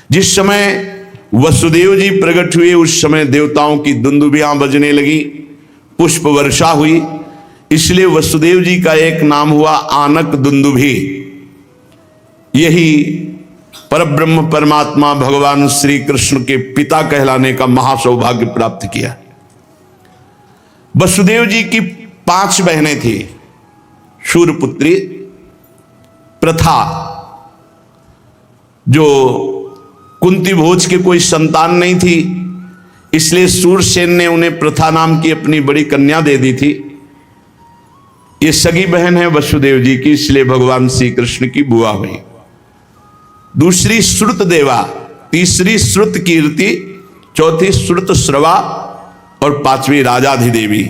जिस समय वसुदेव जी प्रकट हुए उस समय देवताओं की दुंदुभियां बजने लगी, पुष्प वर्षा हुई, इसलिए वसुदेव जी का एक नाम हुआ आनक दुंदुभी। यही परब्रह्म परमात्मा भगवान श्री कृष्ण के पिता कहलाने का महासौभाग्य प्राप्त किया। वसुदेव जी की 5 बहनें थी। शूरपुत्री प्रथा, जो कुंती भोज के कोई संतान नहीं थी, इसलिए सूरसेन ने उन्हें प्रथा नाम की अपनी बड़ी कन्या दे दी थी। ये सगी बहन है वसुदेव जी की, इसलिए भगवान श्री कृष्ण की बुआ हुई। दूसरी श्रुत देवा, तीसरी श्रुत कीर्ति, चौथी श्रुत श्रवा और 5वीं राजाधिदेवी।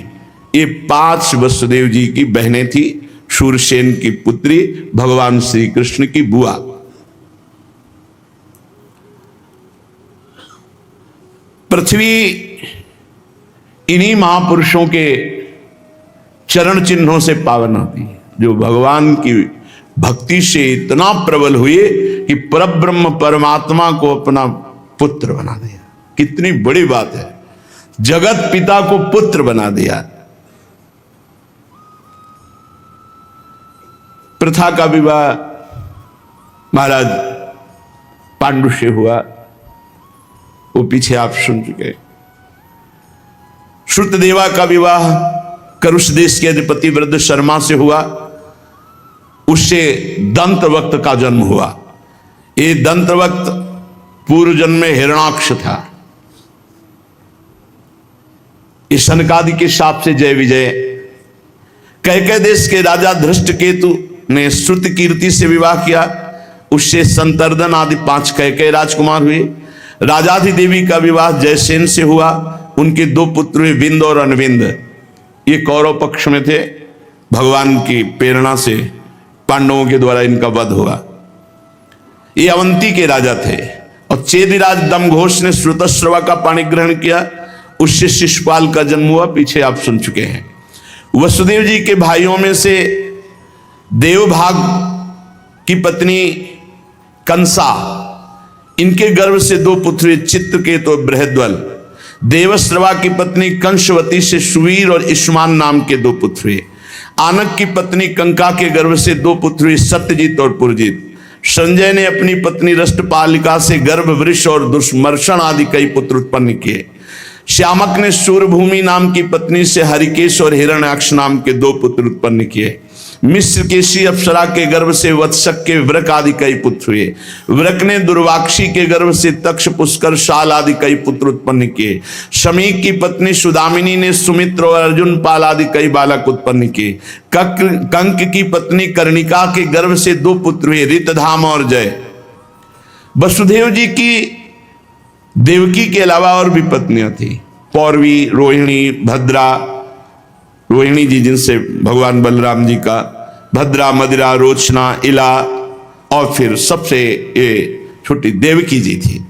ये 5 वसुदेव जी की बहनें थी, शूरसेन की पुत्री, भगवान श्री कृष्ण की बुआ। पृथ्वी इन्हीं महापुरुषों के चरण चिन्हों से पावन होती है, जो भगवान की भक्ति से इतना प्रबल हुए कि परब्रह्म परमात्मा को अपना पुत्र बना दिया। कितनी बड़ी बात है, जगत पिता को पुत्र बना दिया। प्रथा का विवाह महाराज पांडु से हुआ, वो पीछे आप सुन चुके। श्रुतदेवा का विवाह करुष देश के अधिपति वृद्ध शर्मा से हुआ, उससे दंतवक्त का जन्म हुआ। ये दंतवक्त पूर्व जन्म में हिरणाक्ष था। इस सनकादि के शाप से जय विजय। कैकेय देश के राजा धृष्टकेतु ने श्रुत कीर्ति से विवाह किया, उससे संतर्दन आदि 5 कैकेय राजकुमार हुए। राजाधिदेवी का विवाह जयसेन से हुआ, उनके 2 पुत्र हुए, विंद और अनविंद। ये कौरव पक्ष में थे, भगवान की प्रेरणा से पांडवों के द्वारा इनका वध हुआ। ये अवंती के राजा थे। और चेदिराज दमघोष ने श्रुतश्रवा का पाणी ग्रहण किया, उससे शिशुपाल का जन्म हुआ, पीछे आप सुन चुके हैं। वसुदेव जी के भाइयों में से देवभाग की पत्नी कंसा, इनके गर्भ से 2 पुत्र, चित्रकेतु और बृहद्वल। देवश्रवा की पत्नी कंसवती से सुवीर और इश्मान नाम के 2 पुत्र हुए। आनक की पत्नी कंका के गर्भ से 2 पुत्र हुए, सत्यजीत और पुरजीत। संजय ने अपनी पत्नी रष्टपालिका से गर्भ वृष और दुष्मर्षण आदि कई पुत्र उत्पन्न किए। श्यामक ने सूरभूमि नाम की पत्नी से हरिकेश और हिरण्याक्ष नाम के 2 पुत्र उत्पन्न किए। मिस्र केशी अप्सरा के गर्भ से वत्सक के व्रक आदि कई पुत्र हुए। व्रक ने दुर्वाक्षी के गर्भ से तक्ष, पुष्कर, शाल आदि कई पुत्र उत्पन्न किए। शमीक की पत्नी सुदामिनी ने सुमित्र और अर्जुन, पाल आदि कई बालक उत्पन्न किए। कंक की पत्नी कर्णिका के गर्भ से 2 पुत्र हुए, रितधाम और जय। वसुदेव जी की देवकी के अलावा और भी पत्नियां थी, पौरवी, रोहिणी, भद्रा। रोहिणी जी जिनसे भगवान बलराम जी का, भद्रा, मदिरा, रोचना, इला, और फिर सबसे ये छोटी देवकी जी थी।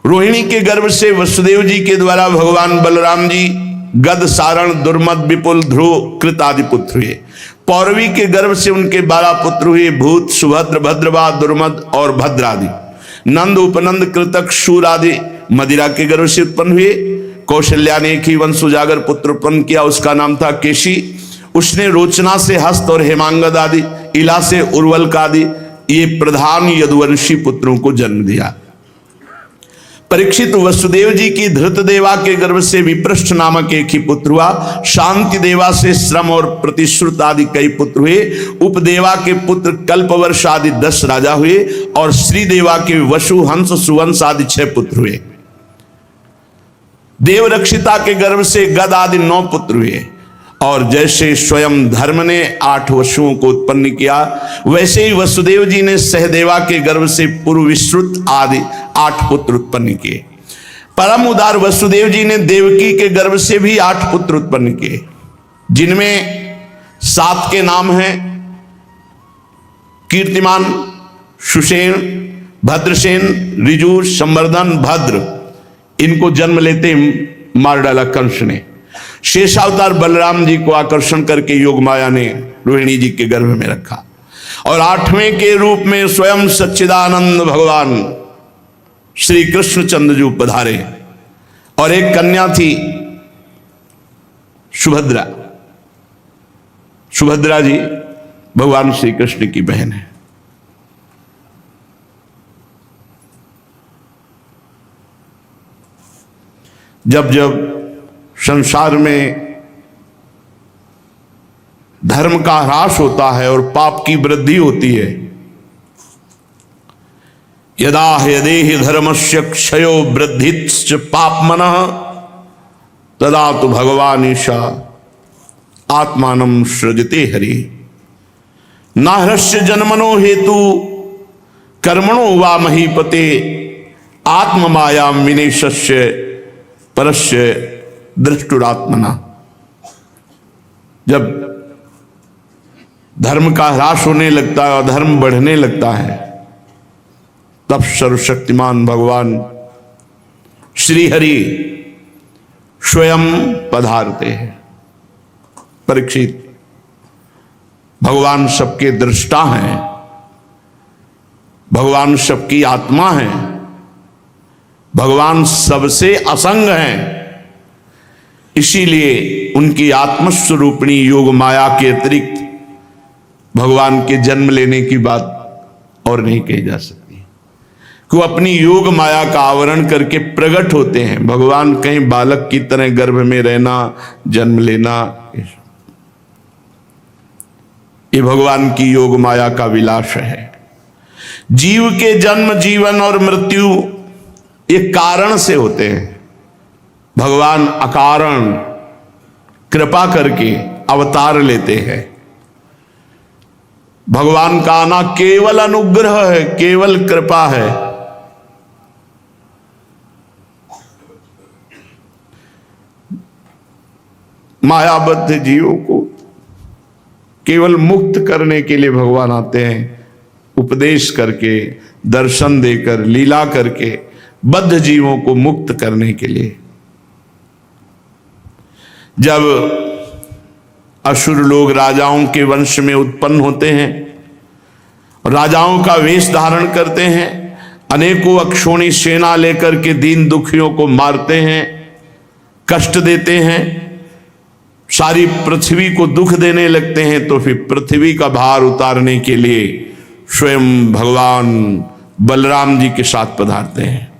रोहिणी के गर्भ से वसुदेव जी के द्वारा भगवान बलराम जी गद, सारण, दुर्मद, विपुल, ध्रुव, कृत आदि पुत्र हुए। पौरवी के गर्भ से उनके 12 पुत्र हुए, भूत, सुभद्र, भद्रवा, दुर्मद और भद्र आदि। नंद, उपनंद, कृतक, शूर आदि मदिरा के गर्भ से उत्पन्न हुए। कौशल्या ने एक ही वंश उजागर पुत्र उत्पन्न किया, उसका नाम था केशी। उसने रोचना से हस्त और हेमांगद आदि, इला से उर्वल्क आदि ये प्रधान यदुवंशी पुत्रों को जन्म दिया। परीक्षित वसुदेव जी की धृतदेवा के गर्भ से विप्रष्ठ नामक एक ही पुत्र हुआ। शांति देवा से श्रम और प्रतिश्रुत आदि कई पुत्र हुए। उपदेवा के पुत्र कल्पवर्ष आदि 10 राजा हुए। और श्रीदेवा के वसु, हंस, सुवंश आदि 6 पुत्र हुए। देवरक्षिता के गर्भ से गद आदि 9 पुत्र हुए। और जैसे स्वयं धर्म ने 8 वसुओं को उत्पन्न किया, वैसे ही वसुदेव जी ने सहदेवा के गर्भ से पूर्वविश्रुत आदि 8 पुत्र उत्पन्न किए। परम उदार वसुदेव जी ने देवकी के गर्भ से भी 8 पुत्र उत्पन्न किए, जिनमें 7 के नाम हैं कीर्तिमान, सुषेण, भद्रसेन, ऋजु, संवर्धन, भद्र। इनको जन्म लेते मार डाला कंस ने। शेषावतार बलराम जी को आकर्षण करके योग माया ने रोहिणी जी के गर्भ में रखा। और 8वें के रूप में स्वयं सच्चिदानंद भगवान श्री कृष्णचंद्र जी पधारे और एक कन्या थी सुभद्रा। सुभद्रा जी भगवान श्री कृष्ण की बहन है। जब जब संसार में धर्म का ह्रास होता है और पाप की वृद्धि होती है, यदा यदेहि धर्मस्य क्षयो वृद्धिश्च पापमनः तदा तो भगवान ईशा आत्मानं सृजते हरि। नाहृष्य जन्मनो हेतु कर्मणो वा महीपते आत्ममाया विनेशस्य परस्य दृष्टुरात्मना। जब धर्म का ह्रास होने लगता है और धर्म बढ़ने लगता है, तब सर्वशक्तिमान भगवान श्री हरि स्वयं पधारते हैं। परीक्षित, भगवान सबके दृष्टा हैं, भगवान सबकी आत्मा है, भगवान सबसे असंग हैं। इसीलिए उनकी आत्मस्वरूपिणी योग माया के अतिरिक्त भगवान के जन्म लेने की बात और नहीं कही जा सकती। कि वो अपनी योग माया का आवरण करके प्रकट होते हैं। भगवान कहीं बालक की तरह गर्भ में रहना, जन्म लेना, ये भगवान की योग माया का विलास है। जीव के जन्म, जीवन और मृत्यु ये कारण से होते हैं। भगवान अकारण कृपा करके अवतार लेते हैं। भगवान का आना केवल अनुग्रह है, केवल कृपा है। मायाबद्ध जीवों को केवल मुक्त करने के लिए भगवान आते हैं, उपदेश करके, दर्शन देकर, लीला करके बद्ध जीवों को मुक्त करने के लिए। जब असुर लोग राजाओं के वंश में उत्पन्न होते हैं, राजाओं का वेश धारण करते हैं, अनेकों अक्षोणी सेना लेकर के दीन दुखियों को मारते हैं, कष्ट देते हैं, सारी पृथ्वी को दुख देने लगते हैं, तो फिर पृथ्वी का भार उतारने के लिए स्वयं भगवान बलराम जी के साथ पधारते हैं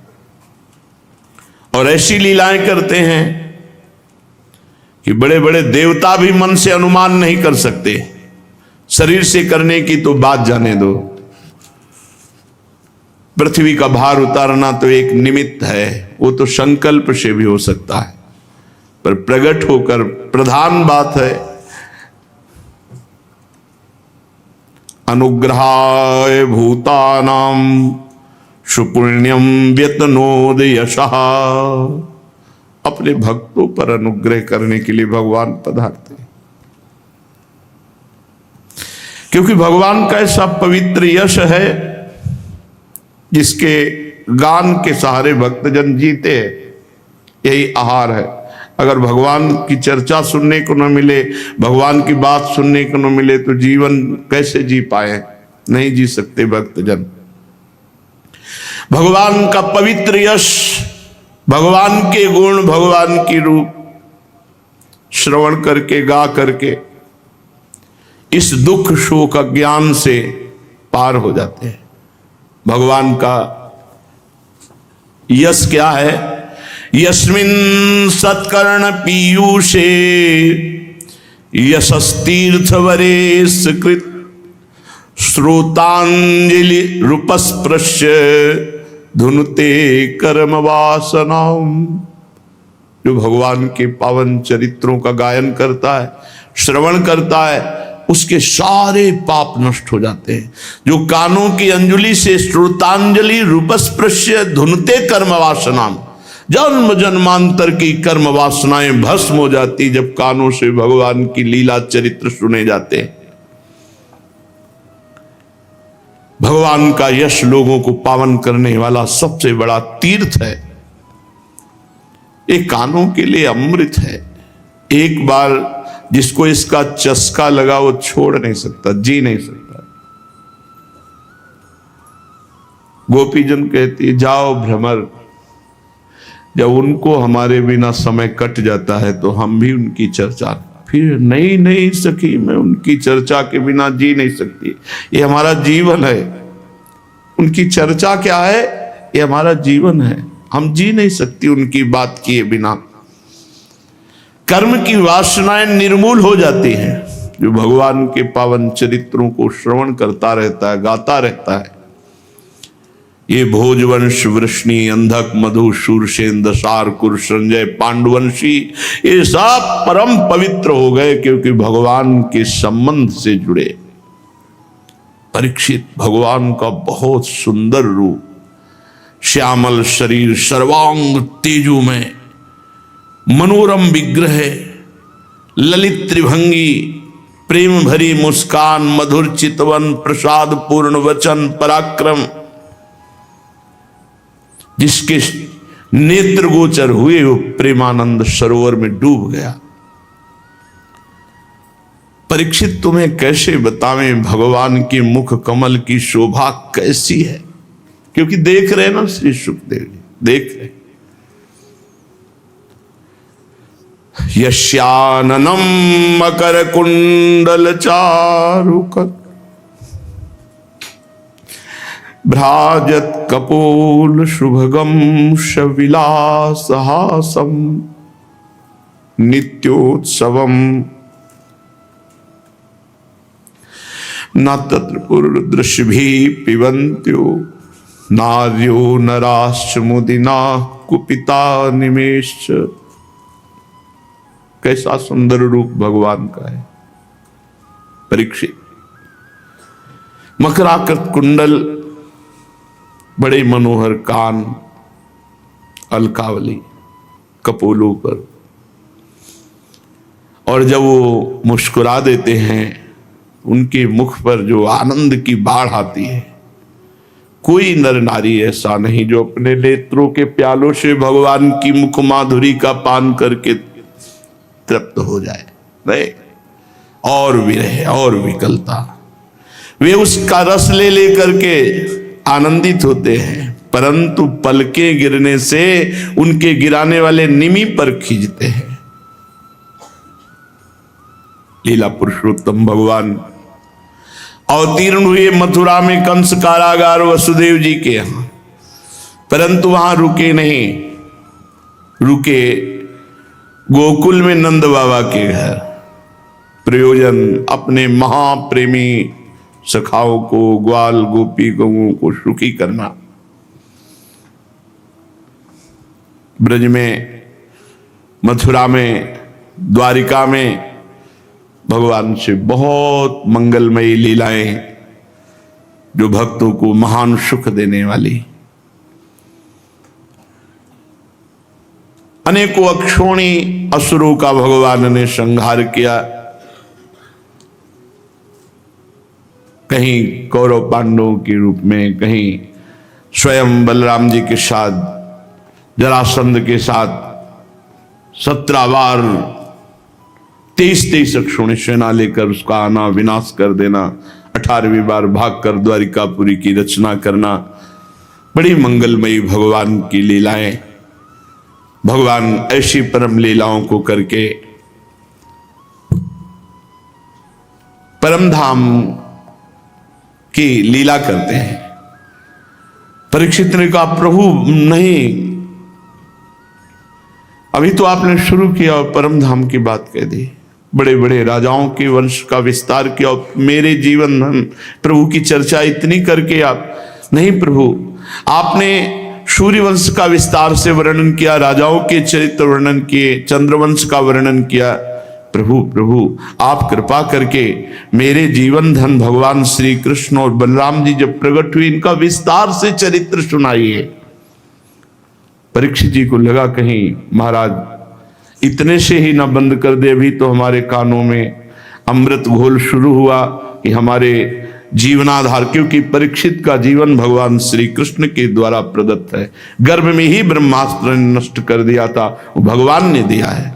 और ऐसी लीलाएं करते हैं कि बड़े बड़े देवता भी मन से अनुमान नहीं कर सकते। शरीर से करने की तो बात जाने दो। पृथ्वी का भार उतारना तो एक निमित्त है, वो तो संकल्प से भी हो सकता है, पर प्रकट होकर प्रधान बात है अनुग्रहाय भूतानां सुपुण्यम व्यतनोद यशः। अपने भक्तों पर अनुग्रह करने के लिए भगवान पधारते हैं, क्योंकि भगवान का ऐसा पवित्र यश है जिसके गान के सहारे भक्तजन जीते हैं। यही आहार है। अगर भगवान की चर्चा सुनने को न मिले, भगवान की बात सुनने को न मिले, तो जीवन कैसे जी पाए? नहीं जी सकते भक्तजन। भगवान का पवित्र यश, भगवान के गुण, भगवान की रूप श्रवण करके, गा करके इस दुख शोक अज्ञान से पार हो जाते हैं। भगवान का यश क्या है? यस्मिन् सत्कर्ण पीयूषे यशस्तीर्थवरे सुकृत श्रोतांजलि रूपस्पृश्य धुनुते कर्म वासनाम। जो भगवान के पावन चरित्रों का गायन करता है, श्रवण करता है, उसके सारे पाप नष्ट हो जाते हैं। जो कानों की अंजलि से श्रोतांजलि रूपस्पृश्य धुनुते कर्म वासनाम, जन्म जन्मांतर की कर्म वासनाएं भस्म हो जाती जब कानों से भगवान की लीला चरित्र सुने जाते हैं। भगवान का यश लोगों को पावन करने वाला सबसे बड़ा तीर्थ है। ये कानों के लिए अमृत है। एक बार जिसको इसका चस्का लगा वो छोड़ नहीं सकता, जी नहीं सकता। गोपीजन कहती जाओ भ्रमर, जब उनको हमारे बिना समय कट जाता है तो हम भी उनकी चर्चा, फिर नहीं सकी मैं उनकी चर्चा के बिना जी नहीं सकती, ये हमारा जीवन है। उनकी चर्चा क्या है? ये हमारा जीवन है, हम जी नहीं सकती उनकी बात किए बिना। कर्म की वासनाएं निर्मूल हो जाती हैं। जो भगवान के पावन चरित्रों को श्रवण करता रहता है, गाता रहता है, ये भोजवंश, वृष्णि, अंधक, मधु, शूरसेन, दशार, कुर, संजय, पांडुवंशी, ये सब परम पवित्र हो गए क्योंकि भगवान के संबंध से जुड़े। परीक्षित भगवान का बहुत सुंदर रूप, श्यामल शरीर, सर्वांग तेजोमय, मनोरम विग्रह, ललित त्रिभंगी, प्रेम भरी मुस्कान, मधुर चितवन, प्रसाद पूर्ण वचन, पराक्रम, जिसके नेत्र गोचर हुए वो प्रेमानंद सरोवर में डूब गया। परीक्षित तुम्हें कैसे बतावें भगवान के मुख कमल की शोभा कैसी है, क्योंकि देख रहे ना श्री सुखदेव जी, देख रहे। यस्याननं मकर कुंडल चारुकर भ्राजत कपोल शुभगम शविलासहासम नित्योत्सवम न तत्र पुरुदृशभि पिबन्त्यो नार्यो नराश्च मुदिना कुपिता निमेष। कैसा सुंदर रूप भगवान का है। परीक्षित, मकराकृत कुंडल, बड़े मनोहर कान, अलकावली कपोलों पर, और जब वो मुस्कुरा देते हैं उनके मुख पर जो आनंद की बाढ़ आती है, कोई नर नारी ऐसा नहीं जो अपने नेत्रों के प्यालों से भगवान की मुख माधुरी का पान करके तृप्त हो जाए। नहीं, और विरह और विकलता, वे उसका रस ले लेकर के आनंदित होते हैं, परंतु पलके गिरने से उनके गिराने वाले निमि पर खींचते हैं। लीला पुरुषोत्तम भगवान अवतीर्ण हुए मथुरा में कंस कारागार वसुदेव जी के यहां, परंतु वहां रुके नहीं, रुके गोकुल में नंद बाबा के घर। प्रयोजन अपने महाप्रेमी सखाओं को, ग्वाल गोपी गौओं को सुखी करना। ब्रज में, मथुरा में, द्वारिका में भगवान से बहुत मंगलमयी लीलाएं जो भक्तों को महान सुख देने वाली। अनेकों अक्षोणी असुरों का भगवान ने संहार किया। कहीं कौरव पांडवों के रूप में, कहीं स्वयं बलराम जी के साथ, जरासंध के साथ 17 बार 23 अक्षोणी सेना लेकर उसका आना, विनाश कर देना, 18वीं बार भागकर द्वारिकापुरी की रचना करना। बड़ी मंगलमयी भगवान की लीलाएं। भगवान ऐसी परम लीलाओं को करके परम धाम की लीला करते हैं। परीक्षित ने कहा प्रभु नहीं, अभी तो आपने शुरू किया और परम धाम की बात कह दी, बड़े बड़े राजाओं के वंश का विस्तार किया और मेरे जीवन प्रभु की चर्चा इतनी करके आप नहीं। प्रभु आपने सूर्य वंश का विस्तार से वर्णन किया, राजाओं के चरित्र वर्णन किए, चंद्रवंश का वर्णन किया। प्रभु प्रभु आप कृपा करके मेरे जीवन धन भगवान श्री कृष्ण और बलराम जी जब प्रकट हुए इनका विस्तार से चरित्र सुनाइए। परीक्षित जी को लगा कहीं महाराज इतने से ही ना बंद कर दे, अभी तो हमारे कानों में अमृत घोल शुरू हुआ कि हमारे जीवनाधार, क्योंकि परीक्षित का जीवन भगवान श्री कृष्ण के द्वारा प्रदत्त है। गर्भ में ही ब्रह्मास्त्र नष्ट कर दिया था, वो भगवान ने दिया है।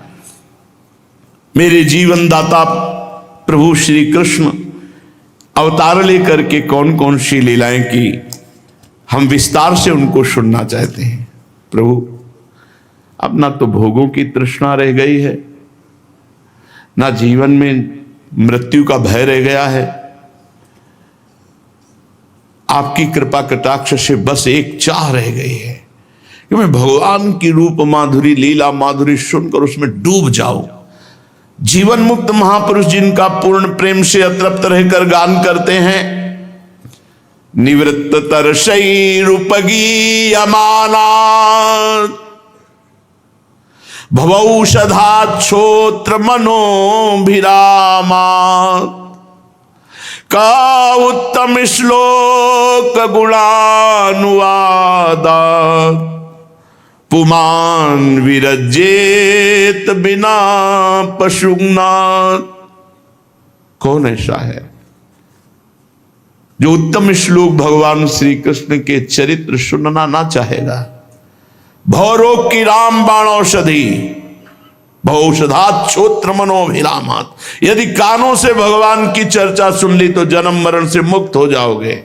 मेरे जीवन दाता प्रभु श्री कृष्ण अवतार लेकर के कौन कौन सी लीलाएं की हम विस्तार से उनको सुनना चाहते हैं। प्रभु, अब ना तो भोगों की तृष्णा रह गई है, ना जीवन में मृत्यु का भय रह गया है। आपकी कृपा कटाक्ष से बस एक चाह रह गई है कि मैं भगवान की रूप माधुरी, लीला माधुरी सुनकर उसमें डूब जाऊं। जीवन मुक्त महापुरुष जिनका पूर्ण प्रेम से अतृप्त रहकर गान करते हैं, निवृत्त तरसई रूपगी अमाना भवौषधाच्छोत्र मनोभिरामा का उत्तम श्लोक गुणानुवादा पुमान विरजेत बिना पशुना। कौन ऐसा है जो उत्तम श्लोक भगवान श्री कृष्ण के चरित्र सुनना ना चाहेगा? भवरोग की राम बाणौषधि भवौषधाच्छोत्र मनोभिरामात्। यदि कानों से भगवान की चर्चा सुन ली तो जन्म मरण से मुक्त हो जाओगे।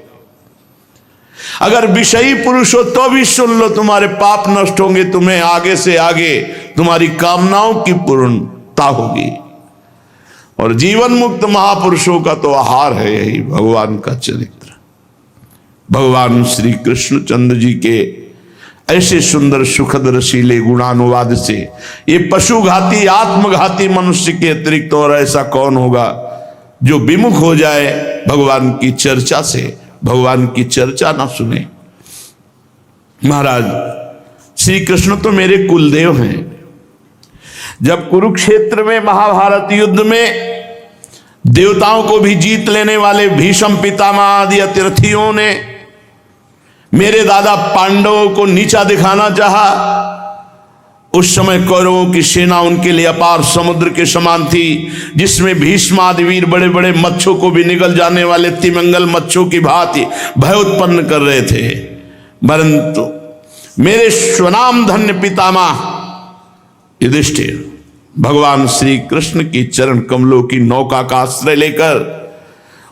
अगर विषयी पुरुष हो तो भी सुन लो, तुम्हारे पाप नष्ट होंगे, तुम्हें आगे से आगे तुम्हारी कामनाओं की पूर्णता होगी। और जीवन मुक्त महापुरुषों का तो आहार है यही भगवान का चरित्र। भगवान श्री कृष्णचंद्र जी के ऐसे सुंदर सुखद रसीले गुणानुवाद से ये पशुघाती आत्मघाती मनुष्य के अतिरिक्त और ऐसा कौन होगा जो विमुख हो जाए भगवान की चर्चा से, भगवान की चर्चा ना सुने। महाराज, श्री कृष्ण तो मेरे कुलदेव हैं। जब कुरुक्षेत्र में महाभारत युद्ध में देवताओं को भी जीत लेने वाले भीष्म पितामह आदि अतिरथियों ने मेरे दादा पांडवों को नीचा दिखाना चाहा, उस समय कौरवों की सेना उनके लिए अपार समुद्र के समान थी, जिसमें भीष्म आदि वीर बड़े बड़े मच्छों को भी निगल जाने वाले तिमिंगल मच्छों की भांति भय उत्पन्न कर रहे थे। परंतु मेरे स्वनाम धन्य पितामह युधिष्ठिर भगवान श्री कृष्ण की चरण कमलों की नौका का आश्रय लेकर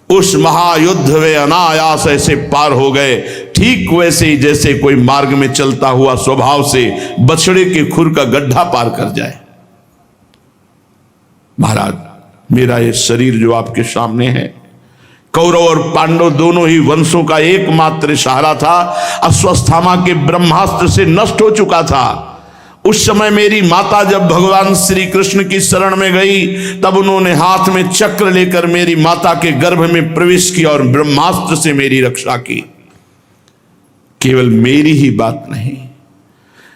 उस महायुद्ध में अनायास ऐसे पार हो गए, ठीक वैसे ही जैसे कोई मार्ग में चलता हुआ स्वभाव से बछड़े के खुर का गड्ढा पार कर जाए। महाराज, मेरा ये शरीर जो आपके सामने है, कौरव और पांडव दोनों ही वंशों का एकमात्र सहारा था, अश्वत्थामा के ब्रह्मास्त्र से नष्ट हो चुका था। उस समय मेरी माता जब भगवान श्री कृष्ण की शरण में गई, तब उन्होंने हाथ में चक्र लेकर मेरी माता के गर्भ में प्रवेश किया और ब्रह्मास्त्र से मेरी रक्षा की। केवल मेरी ही बात नहीं,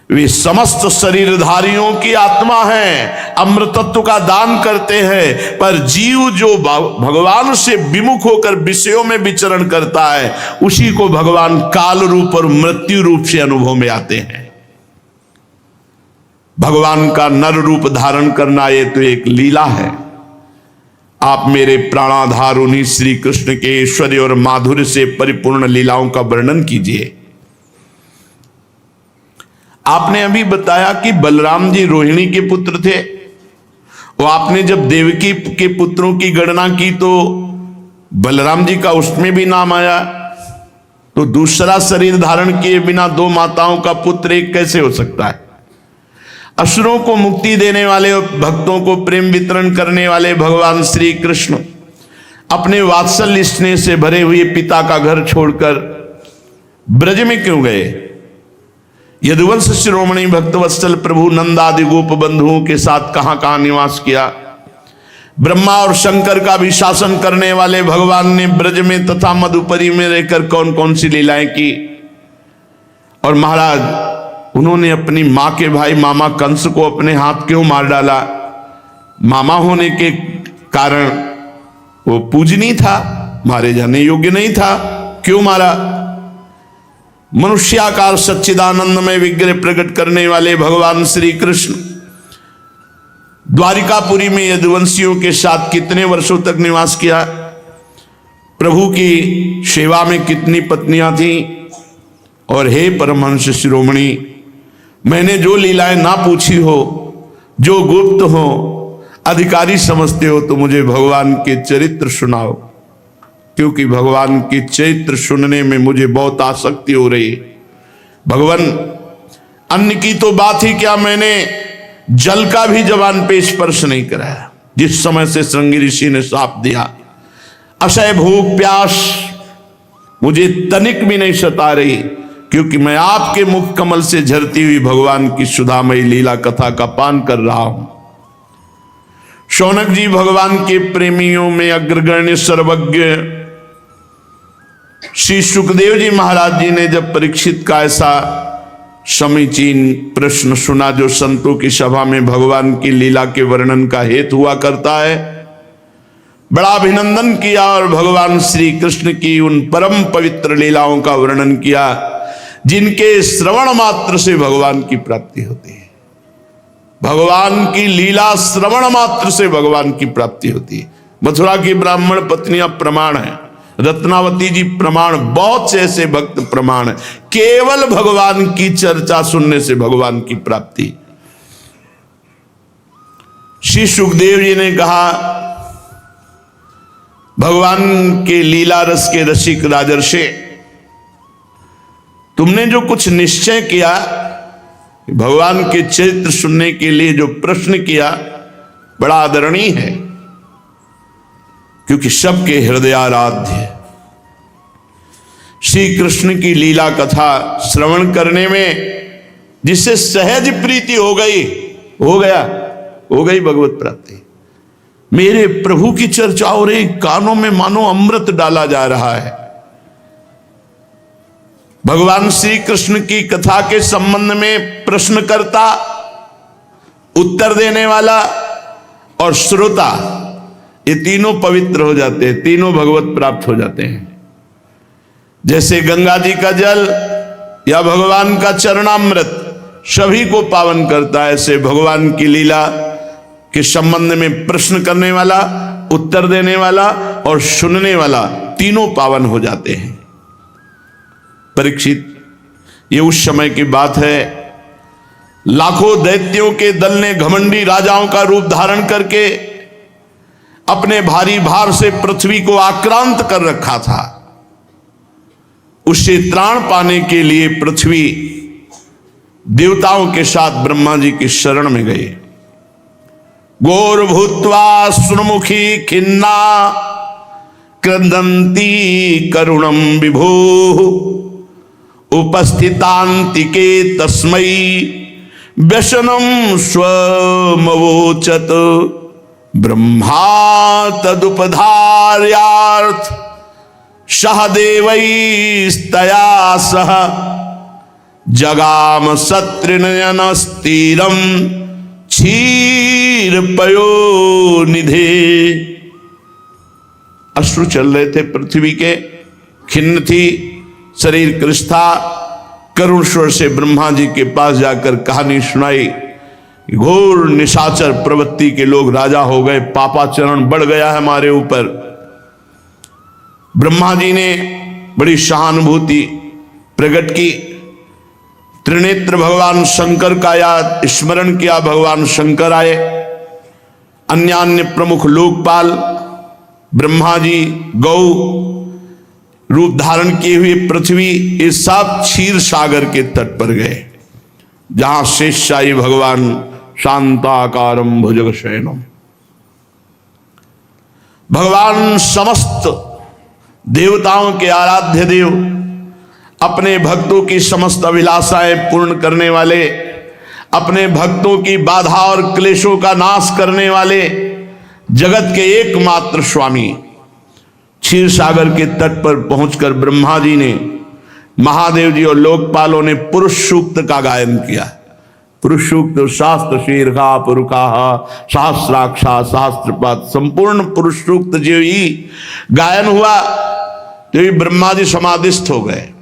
वे समस्त शरीरधारियों की आत्मा हैं, अमृतत्व का दान करते हैं। पर जीव जो भगवान से विमुख होकर विषयों में विचरण करता है, उसी को भगवान काल रूप और मृत्यु रूप से अनुभव में आते हैं। भगवान का नर रूप धारण करना ये तो एक लीला है। आप मेरे प्राणाधार उन्हीं श्री कृष्ण के ऐश्वर्य और माधुर्य से परिपूर्ण लीलाओं का वर्णन कीजिए। आपने अभी बताया कि बलराम जी रोहिणी के पुत्र थे, और आपने जब देवकी के पुत्रों की गणना की तो बलराम जी का उसमें भी नाम आया, तो दूसरा शरीर धारण किए बिना दो माताओं का पुत्र एक कैसे हो सकता है? असुरों को मुक्ति देने वाले और भक्तों को प्रेम वितरण करने वाले भगवान श्री कृष्ण अपने वात्सल्य स्नेह से भरे हुए पिता का घर छोड़कर ब्रज में क्यों गए? यदुवंश शिरोमणि भक्तवत्सल प्रभु नंद आदि गोप बंधुओं के साथ कहां कहां निवास किया। ब्रह्मा और शंकर का भी शासन करने वाले भगवान ने ब्रज में तथा मधुपरी में रहकर कौन कौन सी लीलाएं की। और महाराज, उन्होंने अपनी मां के भाई मामा कंस को अपने हाथ क्यों मार डाला? मामा होने के कारण वो पूजनीय था, मारे जाने योग्य नहीं था, क्यों मारा? मनुष्याकार सच्चिदानंद में विग्रह प्रकट करने वाले भगवान श्री कृष्ण द्वारिकापुरी में यदुवंशियों के साथ कितने वर्षों तक निवास किया? प्रभु की सेवा में कितनी पत्नियां थीं? और हे परमहंस शिरोमणि, मैंने जो लीलाएं ना पूछी हो, जो गुप्त हो, अधिकारी समझते हो, तो मुझे भगवान के चरित्र सुनाओ। क्योंकि भगवान की चरित्र सुनने में मुझे बहुत आसक्ति हो रही है। भगवान, अन्न की तो बात ही क्या, मैंने जल का भी जबान पे स्पर्श नहीं कराया। जिस समय से श्रृंगी ऋषि ने श्राप दिया, असह्य भूख प्यास मुझे तनिक भी नहीं सता रही, क्योंकि मैं आपके मुख कमल से झरती हुई भगवान की सुधामयी लीला कथा का पान कर रहा हूं। शौनक जी भगवान के प्रेमियों में अग्रगण्य सर्वज्ञ श्री सुखदेव जी महाराज जी ने जब परीक्षित का ऐसा समीचीन प्रश्न सुना, जो संतों की सभा में भगवान की लीला के वर्णन का हेतु हुआ करता है, बड़ा अभिनंदन किया और भगवान श्री कृष्ण की उन परम पवित्र लीलाओं का वर्णन किया जिनके श्रवण मात्र से भगवान की प्राप्ति होती है। भगवान की लीला श्रवण मात्र से भगवान की प्राप्ति होती है। मथुरा की ब्राह्मण पत्नियां प्रमाण है, रत्नावती जी प्रमाण, बहुत से ऐसे भक्त प्रमाण है। केवल भगवान की चर्चा सुनने से भगवान की प्राप्ति। श्री सुखदेव जी ने कहा, भगवान के लीला रस के रसिक राजर्षि, तुमने जो कुछ निश्चय किया, भगवान के चरित्र सुनने के लिए जो प्रश्न किया, बड़ा आदरणीय है, क्योंकि सबके हृदयाराध्य श्री कृष्ण की लीला कथा श्रवण करने में जिससे सहज प्रीति हो गई भगवत प्राप्ति। मेरे प्रभु की चर्चा हो रही, कानों में मानो अमृत डाला जा रहा है। भगवान श्री कृष्ण की कथा के संबंध में प्रश्नकर्ता, उत्तर देने वाला और श्रोता, ये तीनों पवित्र हो जाते हैं, तीनों भगवत प्राप्त हो जाते हैं। जैसे गंगा जी का जल या भगवान का चरणामृत सभी को पावन करता है, ऐसे भगवान की लीला के संबंध में प्रश्न करने वाला, उत्तर देने वाला और सुनने वाला तीनों पावन हो जाते हैं। परीक्षित, ये उस समय की बात है, लाखों दैत्यों के दल ने घमंडी राजाओं का रूप धारण करके अपने भारी भार से पृथ्वी को आक्रांत कर रखा था। उससे त्राण पाने के लिए पृथ्वी देवताओं के साथ ब्रह्मा जी की शरण में गए। घोर भूत्वा सुरमुखी खिन्ना क्रंदंती करुणम विभो उपस्थितांतिके तस्मै व्यसनम स्वमवोचत ब्रह्मा तदुपधार्यार्थ सहदेवैस्तया सह जगाम सत्रिनयन स्थिरम क्षीर पयो निधे। अश्रु चल रहे थे पृथ्वी के, खिन्न थी, शरीर कृश था। करुण स्वर से ब्रह्मा जी के पास जाकर कहानी सुनाई। घोर निशाचर प्रवृत्ति के लोग राजा हो गए, पापाचरण बढ़ गया है हमारे ऊपर। ब्रह्मा जी ने बड़ी सहानुभूति प्रकट की। त्रिनेत्र भगवान शंकर का याद स्मरण किया। भगवान शंकर आए, अन्य प्रमुख लोकपाल ब्रह्मा जी, गौ रूप धारण किए हुए पृथ्वी, ये सब क्षीर सागर के तट पर गए, जहां शेषशायी भगवान शांताकारम भुजग शयनम, भगवान समस्त देवताओं के आराध्य देव, अपने भक्तों की समस्त अभिलाषाएं पूर्ण करने वाले, अपने भक्तों की बाधा और क्लेशों का नाश करने वाले, जगत के एकमात्र स्वामी क्षीर सागर के तट पर पहुंचकर ब्रह्मा जी ने, महादेव जी और लोकपालों ने पुरुष सूक्त का गायन किया। पुरुष सूक्त शास्त्र शीर्षा पुरुखा सहस्राक्षा सहस्त्रपाद, संपूर्ण पुरुष सूक्त जो ही गायन हुआ, तो ही ब्रह्मा जी समाधिस्थ हो गए।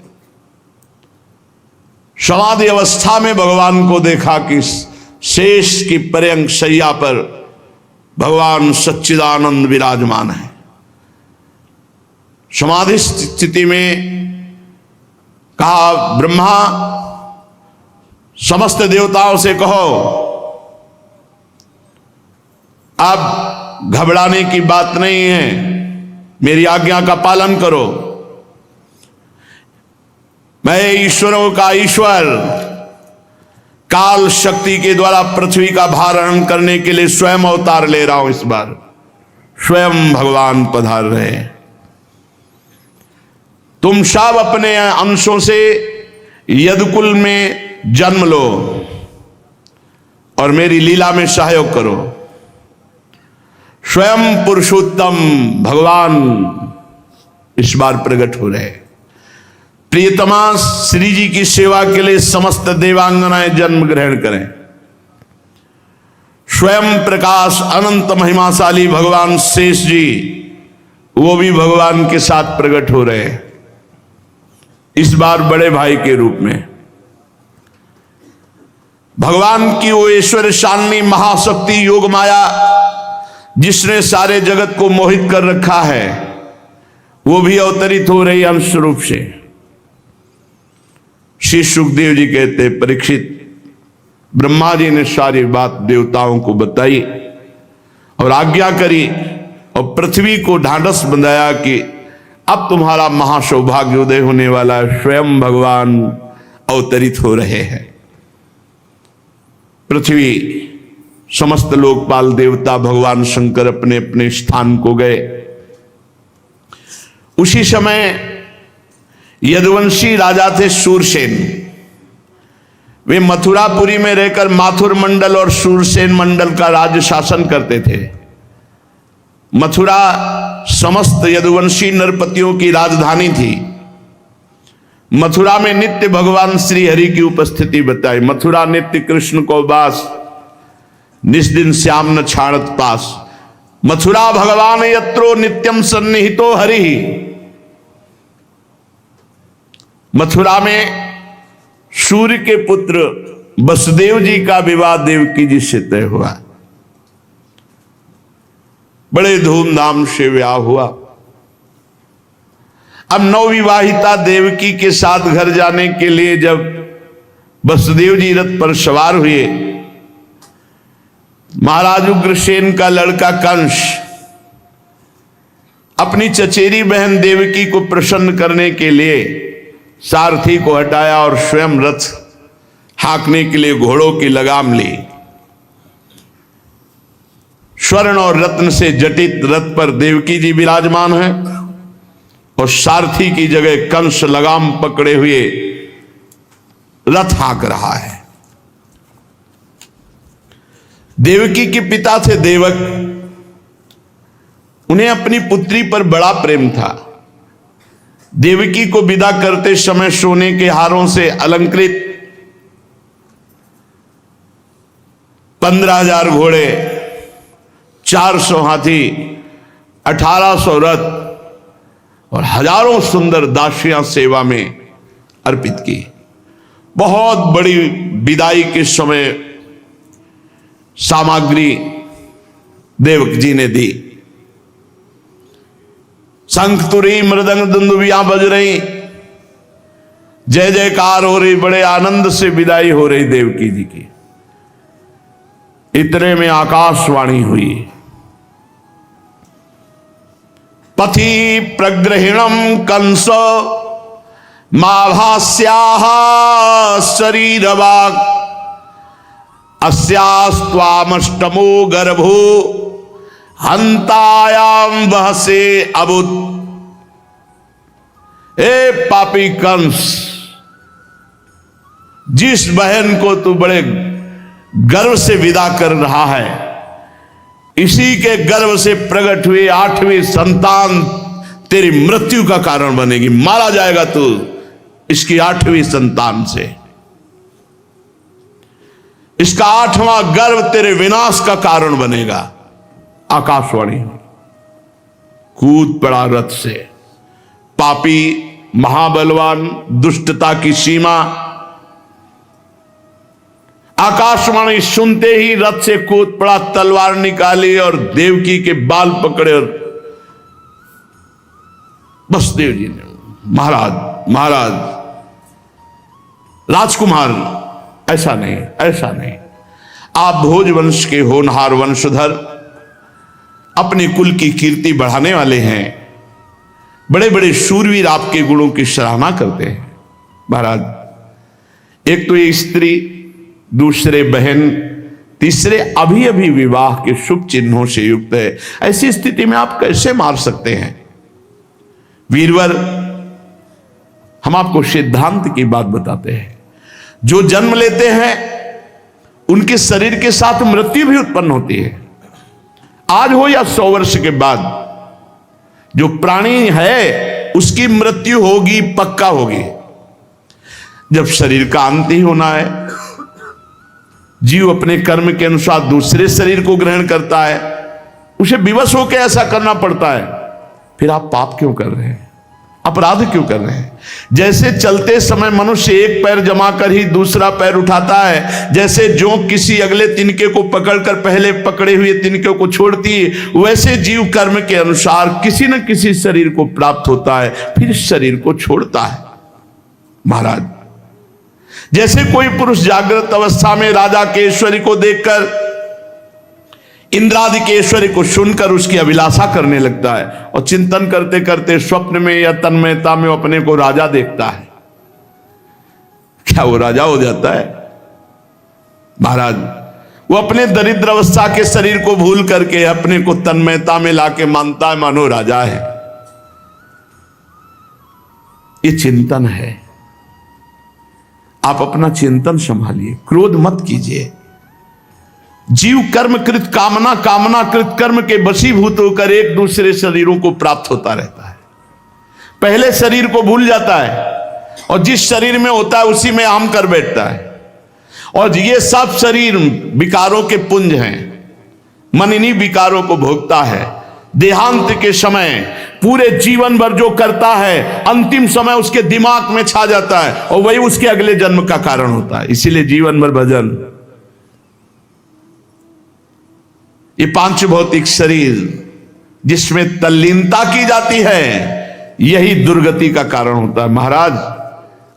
समाधि अवस्था में भगवान को देखा कि शेष की पर्यंक शैया पर भगवान सच्चिदानंद विराजमान है। समाधि स्थिति में कहा, ब्रह्मा समस्त देवताओं से कहो, अब घबराने की बात नहीं है, मेरी आज्ञा का पालन करो। मैं ईश्वरों का ईश्वर काल शक्ति के द्वारा पृथ्वी का भार हरण करने के लिए स्वयं अवतार ले रहा हूं। इस बार स्वयं भगवान पधार रहे हैं। तुम सब अपने अंशों से यदुकुल में जन्म लो और मेरी लीला में सहयोग करो। स्वयं पुरुषोत्तम भगवान इस बार प्रकट हो रहे। प्रियतमा श्री जी की सेवा के लिए समस्त देवांगनाएं जन्म ग्रहण करें। स्वयं प्रकाश अनंत महिमाशाली भगवान शेष जी वो भी भगवान के साथ प्रकट हो रहे हैं, इस बार बड़े भाई के रूप में। भगवान की वो ईश्वर शालिनी महाशक्ति योग माया जिसने सारे जगत को मोहित कर रखा है, वो भी अवतरित हो रही अंश रूप से। श्री सुखदेव जी कहते, परीक्षित, ब्रह्मा जी ने सारी बात देवताओं को बताई और आज्ञा करी और पृथ्वी को ढांढस बंधाया कि अब तुम्हारा महासौभाग्य उदय होने वाला है। स्वयं भगवान अवतरित हो रहे हैं। पृथ्वी समस्त लोकपाल देवता भगवान शंकर अपने अपने स्थान को गए। उसी समय यदुवंशी राजा थे शूरसेन। वे मथुरापुरी में रहकर माथुर मंडल और शूरसेन मंडल का राज्य शासन करते थे। मथुरा समस्त यदुवंशी नरपतियों की राजधानी थी। मथुरा में नित्य भगवान श्री हरि की उपस्थिति बताई। मथुरा नित्य कृष्ण को बास, निस्दिन श्याम न छाड़त पास। मथुरा भगवान यत्रो नित्यम सन्निहितो हरि। मथुरा में सूर्य के पुत्र वसुदेव जी का विवाह देवकी जी से तय हुआ। बड़े धूमधाम से विवाह हुआ। अब नवविवाहिता देवकी के साथ घर जाने के लिए जब वसुदेव जी रथ पर सवार हुए, महाराज उग्रसेन का लड़का कंस अपनी चचेरी बहन देवकी को प्रसन्न करने के लिए सारथी को हटाया और स्वयं रथ हाँकने के लिए घोड़ों की लगाम ली। स्वर्ण और रत्न से जटित रथ पर देवकी जी विराजमान है और सारथी की जगह कंस लगाम पकड़े हुए रथ हाँक रहा है। देवकी के पिता थे देवक। उन्हें अपनी पुत्री पर बड़ा प्रेम था। देवकी को विदा करते समय सोने के हारों से अलंकृत 15,000 घोड़े, 400 हाथी, 1800 रथ और हजारों सुंदर दासियां सेवा में अर्पित की। बहुत बड़ी विदाई के समय सामग्री देवक जी ने दी। शंख तुरी मृदंग दुंदुभियां बज रही, जय जयकार हो रही, बड़े आनंद से विदाई हो रही देवकी जी की। इतने में आकाशवाणी हुई, पथि प्रग्रहिणम कंस माभास्याः शरीरवाक् अस्यास्त्वामष्टमो गर्भो हंतायाम बहसे अबुद। ए पापी कंस, जिस बहन को तू बड़े गर्व से विदा कर रहा है, इसी के गर्भ से प्रकट हुए 8वीं संतान तेरी मृत्यु का कारण बनेगी। मारा जाएगा तू इसकी 8वीं संतान से। इसका 8वां गर्भ तेरे विनाश का कारण बनेगा। आकाशवाणी कूद पड़ा रथ से। पापी, महाबलवान, दुष्टता की सीमा। आकाशवाणी सुनते ही रथ से कूद पड़ा, तलवार निकाली और देवकी के बाल पकड़े और वसुदेव जी ने, महाराज महाराज राजकुमार, ऐसा नहीं, ऐसा नहीं। आप भोजवंश के होनहार वंशधर, अपने कुल की कीर्ति बढ़ाने वाले हैं। बड़े बड़े शूरवीर आपके गुणों की सराहना करते हैं महाराज। एक तो ये स्त्री, दूसरे बहन, तीसरे अभी अभी विवाह के शुभ चिन्हों से युक्त है। ऐसी स्थिति में आप कैसे मार सकते हैं? वीरवर, हम आपको सिद्धांत की बात बताते हैं। जो जन्म लेते हैं उनके शरीर के साथ मृत्यु भी उत्पन्न होती है। आज हो या 100 वर्ष के बाद, जो प्राणी है उसकी मृत्यु होगी, पक्का होगी। जब शरीर का अंत ही होना है, जीव अपने कर्म के अनुसार दूसरे शरीर को ग्रहण करता है, उसे विवश होकर ऐसा करना पड़ता है। फिर आप पाप क्यों कर रहे हैं? अपराध क्यों कर रहे हैं? जैसे चलते समय मनुष्य एक पैर जमा कर ही दूसरा पैर उठाता है, जैसे जोंक किसी अगले तिनके को पकड़कर पहले पकड़े हुए तिनके को छोड़ती है, वैसे जीव कर्म के अनुसार किसी न किसी शरीर को प्राप्त होता है, फिर शरीर को छोड़ता है महाराज। जैसे कोई पुरुष जागृत अवस्था में राजा के ऐश्वर्य को देखकर, इंद्रादि के ऐश्वर्य को सुनकर उसकी अभिलाषा करने लगता है, और चिंतन करते करते स्वप्न में या तन्मयता में अपने को राजा देखता है। क्या वो राजा हो जाता है महाराज? वो अपने दरिद्र अवस्था के शरीर को भूल करके अपने को तन्मयता में लाके मानता है मानो राजा है। ये चिंतन है। आप अपना चिंतन संभालिए, क्रोध मत कीजिए। जीव कर्म कृत कामना, कामना कृत कर्म के वशीभूत होकर एक दूसरे शरीरों को प्राप्त होता रहता है। पहले शरीर को भूल जाता है और जिस शरीर में होता है उसी में आम कर बैठता है। और ये सब शरीर विकारों के पुंज हैं। मन इन्हीं विकारों को भोगता है। देहांत के समय पूरे जीवन भर जो करता है, अंतिम समय उसके दिमाग में छा जाता है और वही उसके अगले जन्म का कारण होता है। इसीलिए जीवन भर भजन। ये पांच भौतिक शरीर जिसमें तल्लीनता की जाती है, यही दुर्गति का कारण होता है महाराज।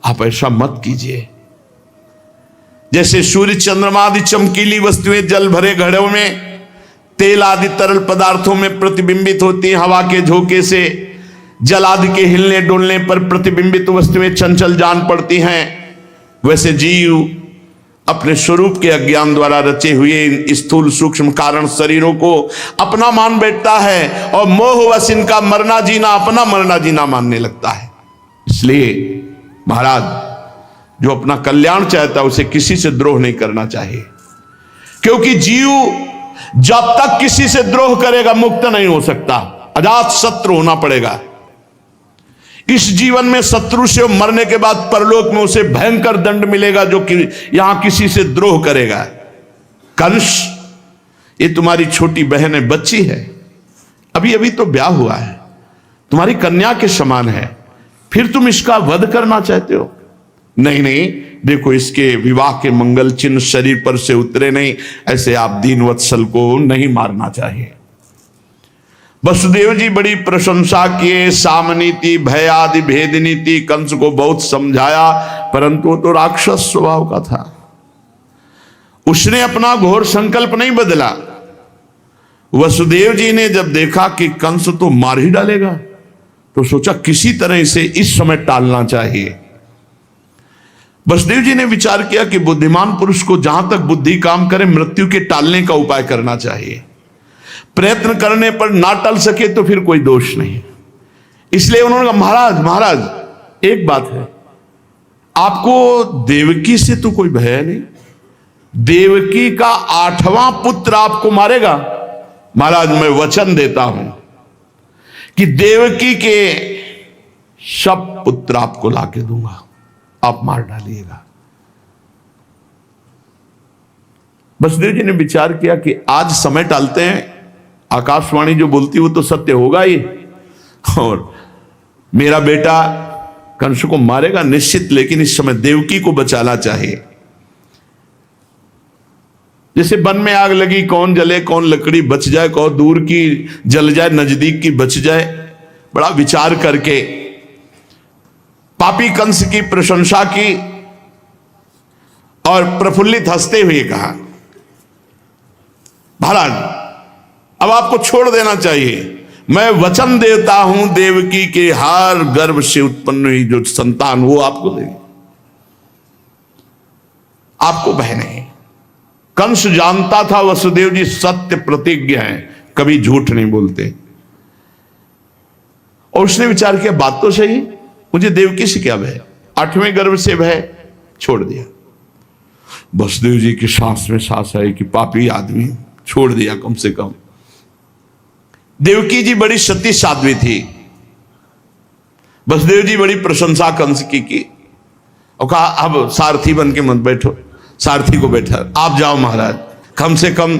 आप ऐसा मत कीजिए। जैसे सूर्य, चंद्रमा आदि चमकीली वस्तुएं जल भरे घड़ों में, तेल आदि तरल पदार्थों में प्रतिबिंबित होती हैं हवा के झोंके से। जल आदि के हिलने डोलने पर प्रतिबिंबित वस्तुएं चंचल जान पड़ती हैं। वैसे जीव अपने स्वरूप के अज्ञान द्वारा रचे हुए इन स्थूल सूक्ष्म कारण शरीरों को अपना मान बैठता है और मोहवश इनका मरना जीना अपना मरना जीना मानने लगता है। इसलिए महाराज, जो अपना कल्याण चाहता है उसे किसी से द्रोह नहीं करना चाहिए, क्योंकि जीव जब तक किसी से द्रोह करेगा मुक्त नहीं हो सकता। अजात शत्रु होना पड़ेगा। इस जीवन में शत्रु से मरने के बाद परलोक में उसे भयंकर दंड मिलेगा जो कि यहां किसी से द्रोह करेगा। कंस, ये तुम्हारी छोटी बहन है, बच्ची है, अभी अभी तो ब्याह हुआ है, तुम्हारी कन्या के समान है, फिर तुम इसका वध करना चाहते हो? नहीं नहीं, देखो इसके विवाह के मंगल चिन्ह शरीर पर से उतरे नहीं, ऐसे आप दीनवत्सल को नहीं मारना चाहिए। वसुदेव जी बड़ी प्रशंसा किए, सामनीति, भय आदि भेद नीति, कंस को बहुत समझाया, परंतु वो तो राक्षस स्वभाव का था। उसने अपना घोर संकल्प नहीं बदला। वसुदेव जी ने जब देखा कि कंस तो मार ही डालेगा, तो सोचा किसी तरह इसे इस समय टालना चाहिए। वसुदेव जी ने विचार किया कि बुद्धिमान पुरुष को जहां तक बुद्धि काम करे मृत्यु के टालने का उपाय करना चाहिए। प्रयत्न करने पर ना टल सके तो फिर कोई दोष नहीं। इसलिए उन्होंने कहा, महाराज महाराज एक बात है, आपको देवकी से तो कोई भय नहीं, देवकी का 8वां पुत्र आपको मारेगा। महाराज मैं वचन देता हूं कि देवकी के सब पुत्र आपको लाके दूंगा, आप मार डालिएगा। वसुदेव जी ने विचार किया कि आज समय टालते हैं, आकाशवाणी जो बोलती वो तो सत्य होगा ही, और मेरा बेटा कंस को मारेगा निश्चित, लेकिन इस समय देवकी को बचाना चाहिए। जैसे वन में आग लगी, कौन जले कौन लकड़ी बच जाए, कौन दूर की जल जाए नजदीक की बच जाए, बड़ा विचार करके पापी कंस की प्रशंसा की और प्रफुल्लित हंसते हुए कहा, महाराज अब आपको छोड़ देना चाहिए, मैं वचन देता हूं देवकी के हर गर्भ से उत्पन्न हुई जो संतान वो आपको देगी, आपको बहनें। कंस जानता था वसुदेव जी सत्य प्रतिज्ञ हैं, कभी झूठ नहीं बोलते, और उसने विचार किया बात तो सही, मुझे देवकी से क्या भय, 8वें गर्भ से भय छोड़ दिया। वसुदेव जी की सांस में सांस आई कि पापी आदमी, छोड़ दिया कम से कम। देवकी जी बड़ी सती साध्वी थी, वसुदेव जी बड़ी प्रशंसा कंस की और कहा अब सारथी बन के मत बैठो, सारथी को बैठा, आप जाओ महाराज, कम से कम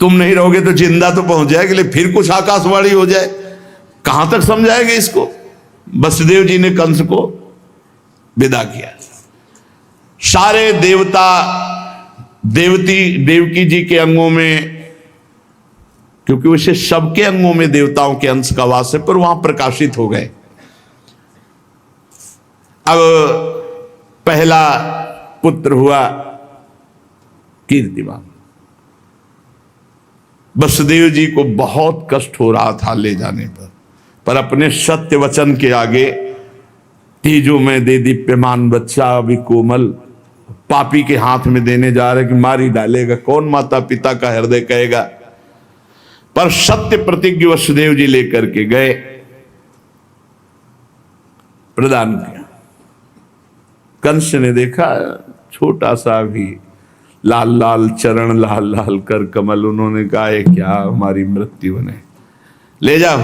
तुम नहीं रहोगे तो जिंदा तो पहुंच जाएगा, फिर कुछ आकाशवाणी हो जाए, कहां तक समझाएंगे इसको। वसुदेव जी ने कंस को विदा किया। सारे देवता देवकी जी के अंगों में, क्योंकि वैसे सबके अंगों में देवताओं के अंश का वास है, पर वहां प्रकाशित हो गए। अब पहला पुत्र हुआ कीर्तिमान। वसुदेव जी को बहुत कष्ट हो रहा था ले जाने पर अपने सत्य वचन के आगे तीजों में दे दीप्यमान बच्चा अभी कोमल पापी के हाथ में देने जा रहे कि मारी डालेगा, कौन माता पिता का हृदय कहेगा। पर सत्य प्रतिज्ञ वसुदेव जी लेकर के गए, प्रदान किया। कंस ने देखा छोटा सा भी लाल लाल चरण, लाल लाल कर कमल, उन्होंने कहा ये क्या हमारी मृत्यु बने, ले जाओ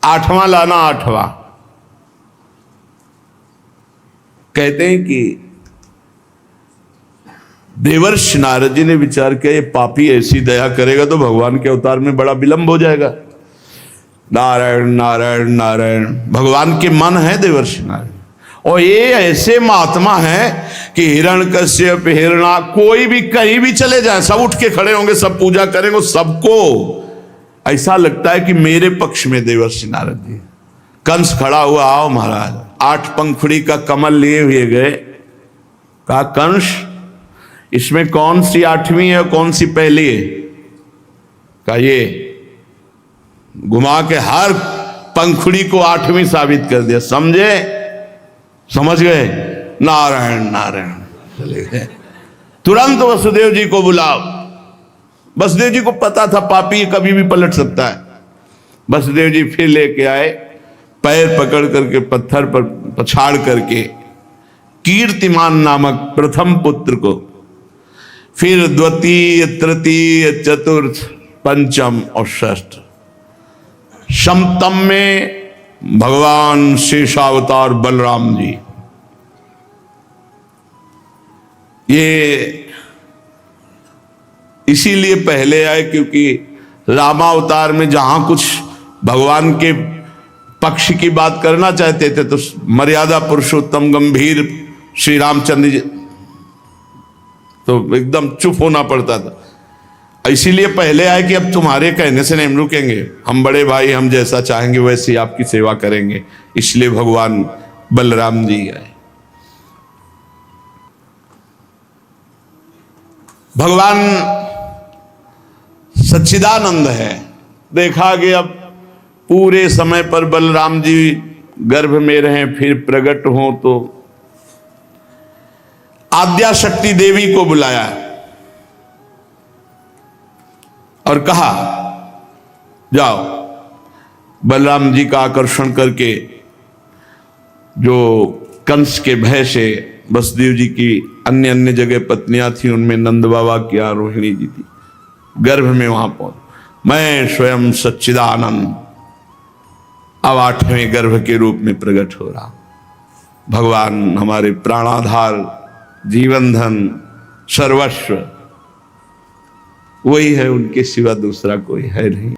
8वां लाना, 8वां। कहते हैं कि देवर्षि नारद जी ने विचार किया ये पापी ऐसी दया करेगा तो भगवान के अवतार में बड़ा विलंब हो जाएगा। नारायण नारायण नारायण, भगवान के मन है देवर्षि नारायण, और ये ऐसे महात्मा है कि हिरण्यकश्यप, हिरणा, कोई भी कहीं भी चले जाए सब उठ के खड़े होंगे, सब पूजा करेंगे, सबको ऐसा लगता है कि मेरे पक्ष में देवर्षि नारद जी। कंस खड़ा हुआ, आओ महाराज, 8 पंखुड़ी का कमल लिए हुए गए। कहा कंस इसमें कौन सी 8वीं है, कौन सी पहली है? कहा ये, घुमा के हर पंखुड़ी को 8वीं साबित कर दिया। समझे? समझ गए? नारायण नारायण चले गए। तुरंत वसुदेव जी को बुलाओ। वसुदेव जी को पता था पापी कभी भी पलट सकता है। वसुदेव जी फिर लेके आए, पैर पकड़ करके पत्थर पर पछाड़ करके कीर्तिमान नामक प्रथम पुत्र को, फिर द्वितीय, तृतीय, चतुर्थ, पंचम और षष्ठ, सप्तम में भगवान शेषावतार बलराम जी। ये इसीलिए पहले आए क्योंकि रामावतार में जहां कुछ भगवान के पक्ष की बात करना चाहते थे तो मर्यादा पुरुषोत्तम गंभीर श्री रामचंद्र जी तो एकदम चुप होना पड़ता था। इसीलिए पहले आए कि अब तुम्हारे कहने से नहीं रुकेंगे, हम बड़े भाई, हम जैसा चाहेंगे वैसी आपकी सेवा करेंगे। इसलिए भगवान बलराम जी आए। भगवान सच्चिदानंद है। देखा कि अब पूरे समय पर बलराम जी गर्भ में रहें, फिर प्रकट हों, तो आद्या शक्ति देवी को बुलाया और कहा जाओ बलराम जी का आकर्षण करके, जो कंस के भय से वसुदेव जी की अन्य अन्य जगह पत्नियां थी, उनमें नंद बाबा की रोहिणी जी थी, गर्भ में वहां पहुंच, मैं स्वयं सच्चिदानंद अब 8वें गर्भ के रूप में प्रकट हो रहा। भगवान हमारे प्राणाधार, जीवन धन, सर्वस्व वही है, उनके सिवा दूसरा कोई है नहीं।